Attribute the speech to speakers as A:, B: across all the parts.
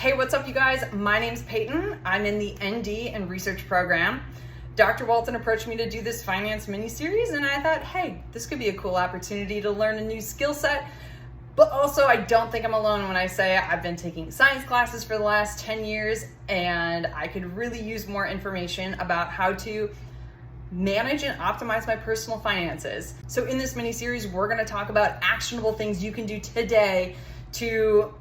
A: Hey, what's up, you guys? My name's Peyton. I'm in the ND and research program. Dr. Walton approached me to do this finance mini-series, and I thought, hey, this could be a cool opportunity to learn a new skill set. But also, I don't think I'm alone when I say I've been taking science classes for the last 10 years, and I could really use more information about how to manage and optimize my personal finances. So in this mini-series, we're gonna talk about actionable things you can do today to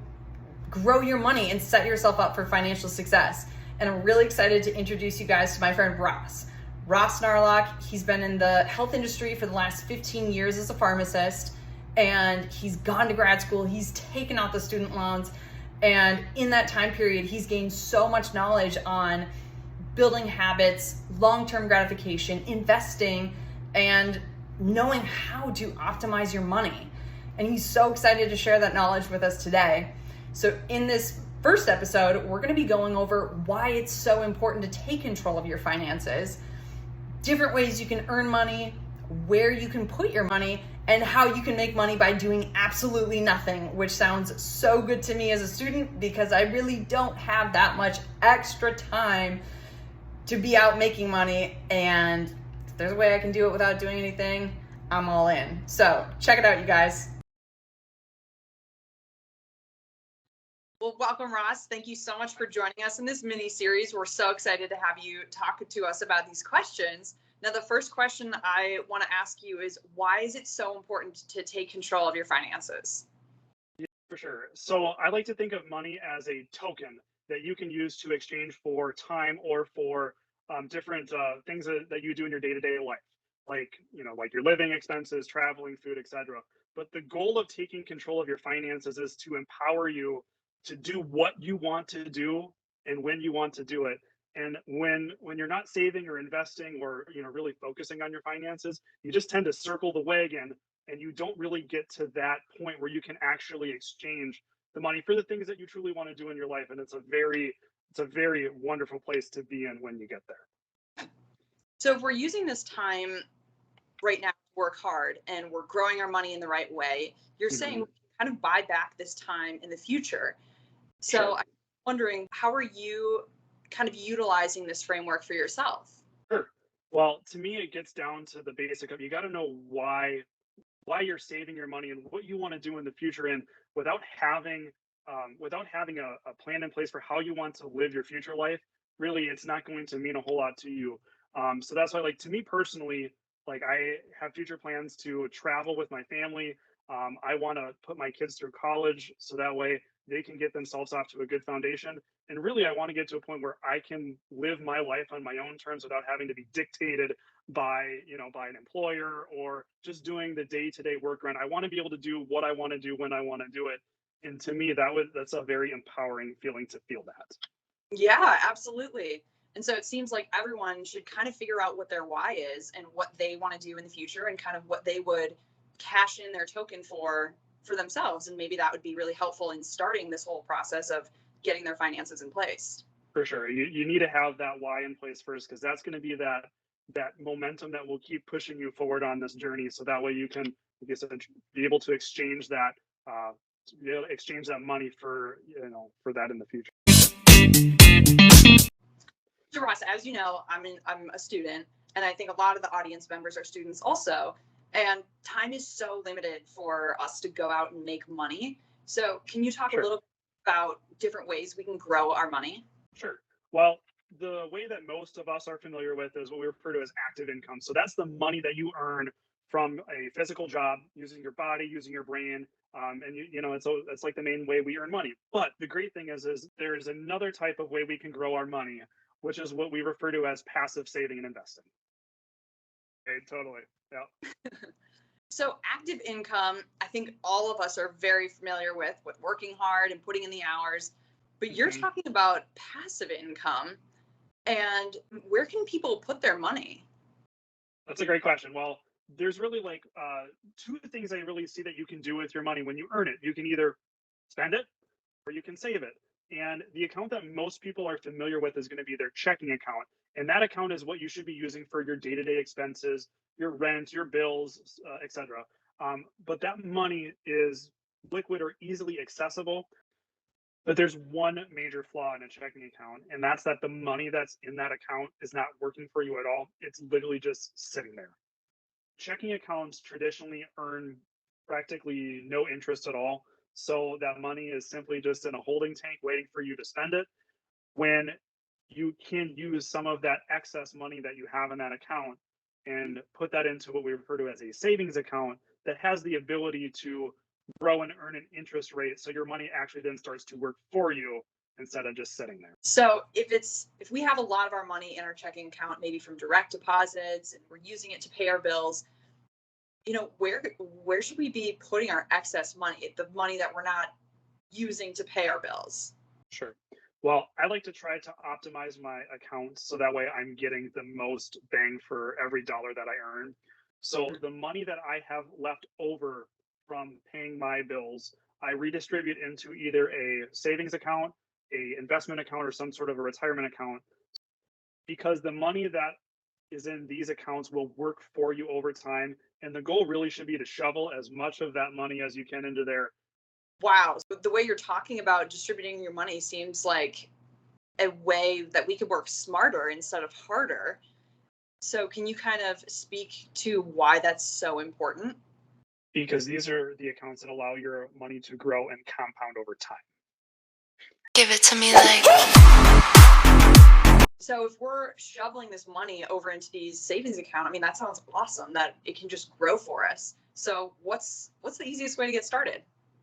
A: grow your money and set yourself up for financial success. And I'm really excited to introduce you guys to my friend Ross. Ross Narloch, he's been in the health industry for the last 15 years as a pharmacist, and he's gone to grad school, he's taken out the student loans, and in that time period, he's gained so much knowledge on building habits, long-term gratification, investing, and knowing how to optimize your money. And he's so excited to share that knowledge with us today. So in this first episode, we're gonna be going over why it's so important to take control of your finances, different ways you can earn money, where you can put your money, and how you can make money by doing absolutely nothing, which sounds so good to me as a student because I really don't have that much extra time to be out making money, and if there's a way I can do it without doing anything, I'm all in. So check it out, you guys. Well, welcome, Ross. Thank you so much for joining us in this mini series. We're so excited to have you talk to us about these questions. Now, the first question I want to ask you is, why is it so important to take control of your finances?
B: Yeah, for sure. So I like to think of money as a token that you can use to exchange for time or for different things that you do in your day-to-day life, like like your living expenses, traveling, food, etc. But the goal of taking control of your finances is to empower you to do what you want to do and when you want to do it. And when you're not saving or investing or really focusing on your finances, you just tend to circle the wagon and you don't really get to that point where you can actually exchange the money for the things that you truly want to do in your life. And it's a very wonderful place to be in when you get there.
A: So if we're using this time right now to work hard and we're growing our money in the right way, you're saying we can kind of buy back this time in the future. So
B: Sure.
A: I'm wondering, how are you kind of utilizing this framework for yourself?
B: Sure. Well, to me, it gets down to the basic of you got to know why you're saving your money and what you want to do in the future. And without having a plan in place for how you want to live your future life, really, it's not going to mean a whole lot to you. So that's why, like, to me personally, like, I have future plans to travel with my family. I want to put my kids through college so that way they can get themselves off to a good foundation. And really, I want to get to a point where I can live my life on my own terms without having to be dictated by an employer or just doing the day-to-day work grind. I want to be able to do what I want to do when I want to do it. And to me, that's a very empowering feeling to feel that.
A: Yeah, absolutely. And so it seems like everyone should kind of figure out what their why is and what they want to do in the future and kind of what they would cash in their token for themselves. And maybe that would be really helpful in starting this whole process of getting their finances in place.
B: For sure. You need to have that why in place first, because that's going to be that momentum that will keep pushing you forward on this journey. So that way you can, like you said, be able to exchange that money for that in the future.
A: So Ross, as you know, I'm a student, and I think a lot of the audience members are students also. And time is so limited for us to go out and make money. So can you talk a
B: Sure.
A: little bit about different ways we can grow our money?
B: Sure. Well, the way that most of us are familiar with is what we refer to as active income. So that's the money that you earn from a physical job, using your body, using your brain, and it's like the main way we earn money. But the great thing is there is another type of way we can grow our money, which is what we refer to as passive saving and investing. Okay, totally. Yeah.
A: So active income, I think all of us are very familiar with working hard and putting in the hours, but you're
B: Mhm.
A: talking about passive income, and where can people put their money?
B: That's a great question. Well, there's really like two things I really see that you can do with your money when you earn it. You can either spend it or you can save it. And the account that most people are familiar with is going to be their checking account. And that account is what you should be using for your day-to-day expenses, your rent, your bills, etc. But that money is liquid or easily accessible. But there's one major flaw in a checking account, and that's that the money that's in that account is not working for you at all. It's literally just sitting there. Checking accounts traditionally earn practically no interest at all. So that money is simply just in a holding tank waiting for you to spend it, when you can use some of that excess money that you have in that account and put that into what we refer to as a savings account that has the ability to grow and earn an interest rate. So your money actually then starts to work for you instead of just sitting there.
C: So if we have a lot of our money in our checking account, maybe from direct deposits, and we're using it to pay our bills, where should we be putting our excess money, the money that we're not using to pay our bills?
B: Sure. Well, I like to try to optimize my accounts so that way I'm getting the most bang for every dollar that I earn. So the money that I have left over from paying my bills, I redistribute into either a savings account, a investment account, or some sort of a retirement account, because the money that is in these accounts will work for you over time. And the goal really should be to shovel as much of that money as you can into there.
C: Wow. So the way you're talking about distributing your money seems like a way that we could work smarter instead of harder. So can you kind of speak to why that's so important?
B: Because these are the accounts that allow your money to grow and compound over time.
D: Give it to me like.
C: So if we're shoveling this money over into these savings account, I mean, that sounds awesome that it can just grow for us. So what's the easiest way to get started?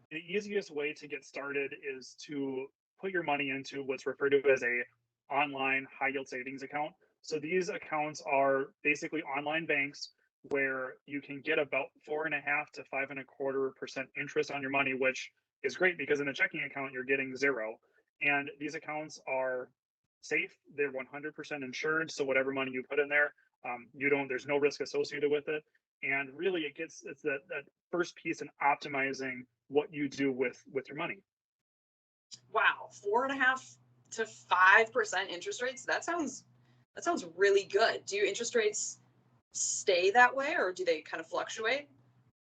B: The easiest way to get started is to put your money into what's referred to as a online high yield savings account. So these accounts are basically online banks where you can get about 4.5 to 5.25% interest on your money, which is great because in a checking account you're getting zero. And these accounts are safe; they're 100% insured. So whatever money you put in there, there's no risk associated with it. And really, it's that first piece in optimizing what you do with your money.
C: Wow, 4.5 to 5% interest rates. That sounds really good. Do interest rates stay that way, or do they kind of fluctuate?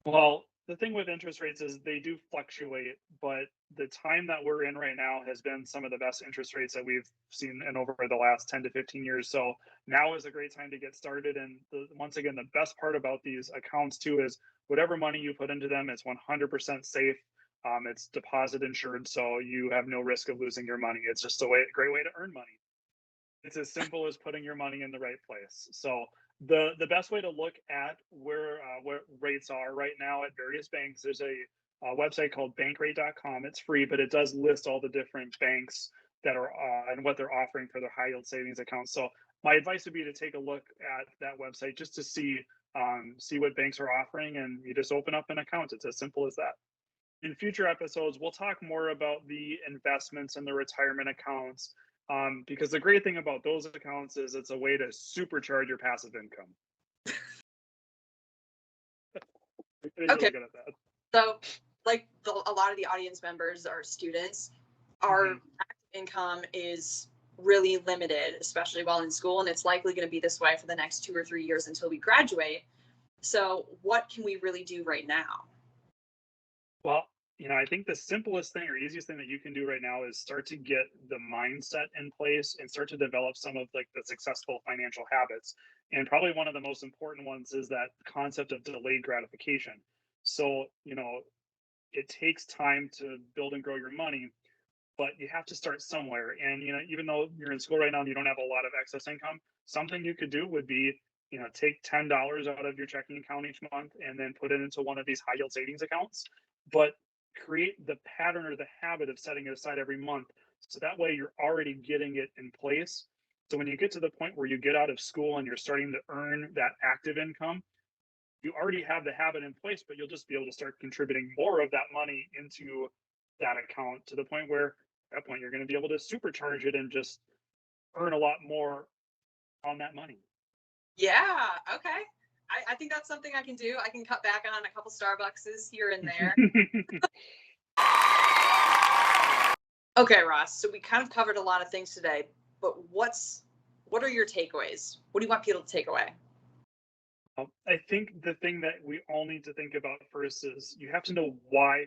B: Well, the thing with interest rates is they do fluctuate, but the time that we're in right now has been some of the best interest rates that we've seen in over the last 10 to 15 years. So now is a great time to get started. And once again, the best part about these accounts too is whatever money you put into them, it's 100% safe. It's deposit insured, so you have no risk of losing your money. It's just a great way to earn money. It's as simple as putting your money in the right place. So the best way to look at where rates are right now at various banks, there's a website called bankrate.com. It's free, but it does list all the different banks that are and what they're offering for their high yield savings accounts. So my advice would be to take a look at that website just to see what banks are offering, and you just open up an account. It's as simple as that. In future episodes, we'll talk more about the investments and the retirement accounts, because the great thing about those accounts is it's a way to supercharge your passive income. Really
C: Okay.
B: good at that.
C: So, like a lot of the audience members are students, our
B: Mhm.
C: active income is really limited, especially while in school, and it's likely going to be this way for the next 2 or 3 years until we graduate. So, what can we really do right now?
B: Well, I think the simplest thing or easiest thing that you can do right now is start to get the mindset in place and start to develop some of like the successful financial habits. And probably one of the most important ones is that concept of delayed gratification. So, it takes time to build and grow your money, but you have to start somewhere. And, even though you're in school right now and you don't have a lot of excess income, something you could do would be, take $10 out of your checking account each month and then put it into one of these high yield savings accounts, but create the pattern or the habit of setting it aside every month. So that way you're already getting it in place. So when you get to the point where you get out of school and you're starting to earn that active income, you already have the habit in place, but you'll just be able to start contributing more of that money into that account to the point where at that point you're going to be able to supercharge it and just earn a lot more on that money.
C: Yeah, okay. I think that's something I can do. I can cut back on a couple Starbuckses here and there. Okay, Ross. So we kind of covered a lot of things today, but what are your takeaways? What do you want people to take away?
B: I think the thing that we all need to think about first is you have to know why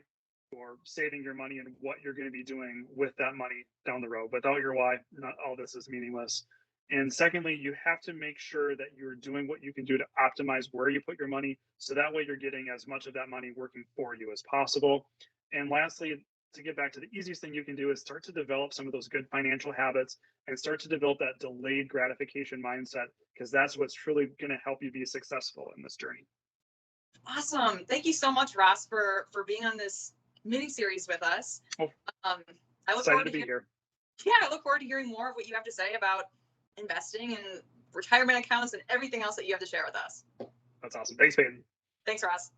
B: or saving your money and what you're going to be doing with that money down the road. Without your why, not all this is meaningless. And secondly, you have to make sure that you're doing what you can do to optimize where you put your money. So that way you're getting as much of that money working for you as possible. And lastly, to get back to the easiest thing you can do is start to develop some of those good financial habits and start to develop that delayed gratification mindset, because that's what's truly going to help you be successful in this journey.
C: Awesome. Thank you so much, Ross, for being on this mini series with us.
B: Oh,
C: I look
B: excited
C: forward
B: to be here.
C: Yeah, I look forward to hearing more of what you have to say about investing and retirement accounts and everything else that you have to share with us.
B: That's awesome. Thanks, Peyton.
C: Thanks, Ross.